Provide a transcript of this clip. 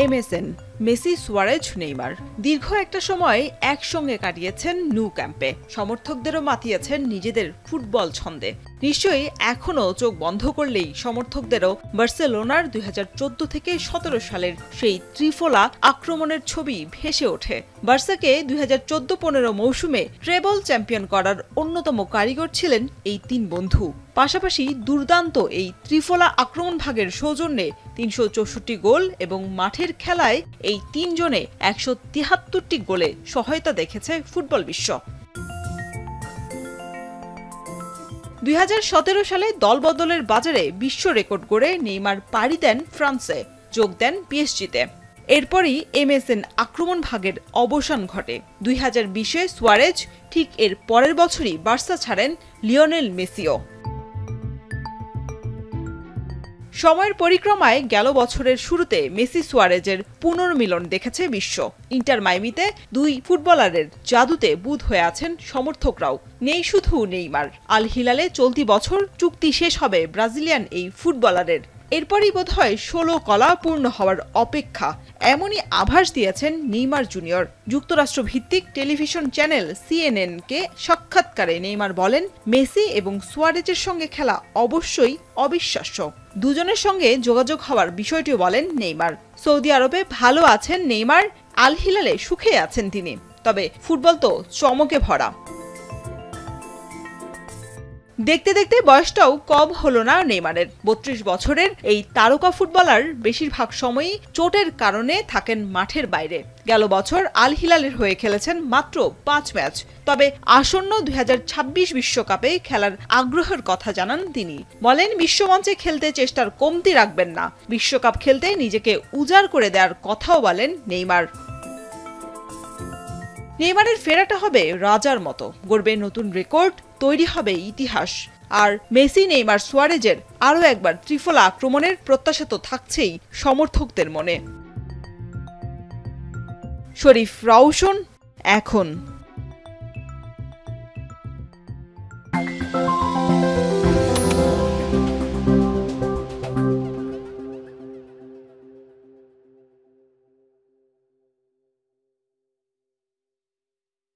MSN, Messi, Suarez, Neymar দীর্ঘ একটা সময় একসঙ্গে কাটিয়েছেন ন্যু ক্যাম্পে। সমর্থকদেরও মাতিয়েছেন নিজেদের ফুটবল ছন্দে। নিশ্চয়ই এখনও চোখ বন্ধ করলেই সমর্থকদেরও বার্সেলোনার 2014 থেকে 17 সালের সেই ত্রিফলা আক্রমণের ছবি ভেসে ওঠে। বার্সাকে 2014-15 মৌসুমে ট্রেবল চ্যাম্পিয়ন করার অন্যতম কারিগর ছিলেন এই তিন বন্ধু। পাশাপাশি দুর্দান্ত এই ত্রিফলা আক্রমণ ভাগের সৌজন্যে 364টি গোল এবং মাঠের খেলায় এই তিনজনে 173টি গোলে সহায়তা দেখেছে ফুটবল বিশ্ব। 2017 সালে দলবদলের বাজারে বিশ্ব রেকর্ড গড়ে নেইমার পাড়ি দেন ফ্রান্সে, যোগ দেন পিএসজিতে। এরপরই এমএসএন আক্রমণ ভাগের অবসান ঘটে। 2020-এ সুয়ারেজ, ঠিক এর পরের বছরই বার্সা ছাড়েন লিওনেল মেসিও। সময়ের পরিক্রমায় গেল বছরের শুরুতে মেসি সুয়ারেজের পুনর্মিলন দেখেছে বিশ্ব। ইন্টার মায়ামিতে দুই ফুটবলারের জাদুতে বুঁদ হয়ে আছেন সমর্থকরাও। নেই শুধু নেইমার, আল হিলালে চলতি বছর চুক্তি শেষ হবে ব্রাজিলিয়ান এই ফুটবলারের। এরপরই বোধহয় 16 কলা পূর্ণ হওয়ার অপেক্ষা, এমনই আভাস দিয়েছেন নেইমার জুনিয়র। যুক্তরাষ্ট্র ভিত্তিক টেলিভিশন চ্যানেল CNN-কে সাক্ষাৎকারে নেইমার বলেন, মেসি এবং সুয়ারেজের সঙ্গে খেলা অবশ্যই অবিশ্বাস্য। দুজনের সঙ্গে যোগাযোগ হওয়ার বিষয়টিও বলেন নেইমার। সৌদি আরবে ভালো আছেন নেইমার, আল হিলালে সুখে আছেন তিনি। তবে ফুটবল তো চমকে ভরা। দেখতে দেখতে বয়সটাও কম হলো না নেইমারের। 32 বছরের এই তারকা ফুটবলার বেশিরভাগ সময়ই চোটের কারণে থাকেন মাঠের বাইরে। গেল বছর আল হিলালের হয়ে খেলেছেন মাত্র 5 ম্যাচ। তবে আসন্ন 2026 বিশ্বকাপে খেলার আগ্রহের কথা জানান তিনি। বলেন, বিশ্বমঞ্চে খেলতে চেষ্টার কমতি রাখবেন না, বিশ্বকাপ খেলতে নিজেকে উজাড় করে দেওয়ার কথাও বলেন নেইমার। নেইমারের ফেরাটা হবে রাজার মতো, গড়বে নতুন রেকর্ড, তৈরি হবে ইতিহাস। আর মেসি, নেইমার, সুয়ারেজের আরও একবার ত্রিফলা আক্রমণের প্রত্যাশা তো থাকছেই সমর্থকদের মনে। শরীফ রাউশন, এখন।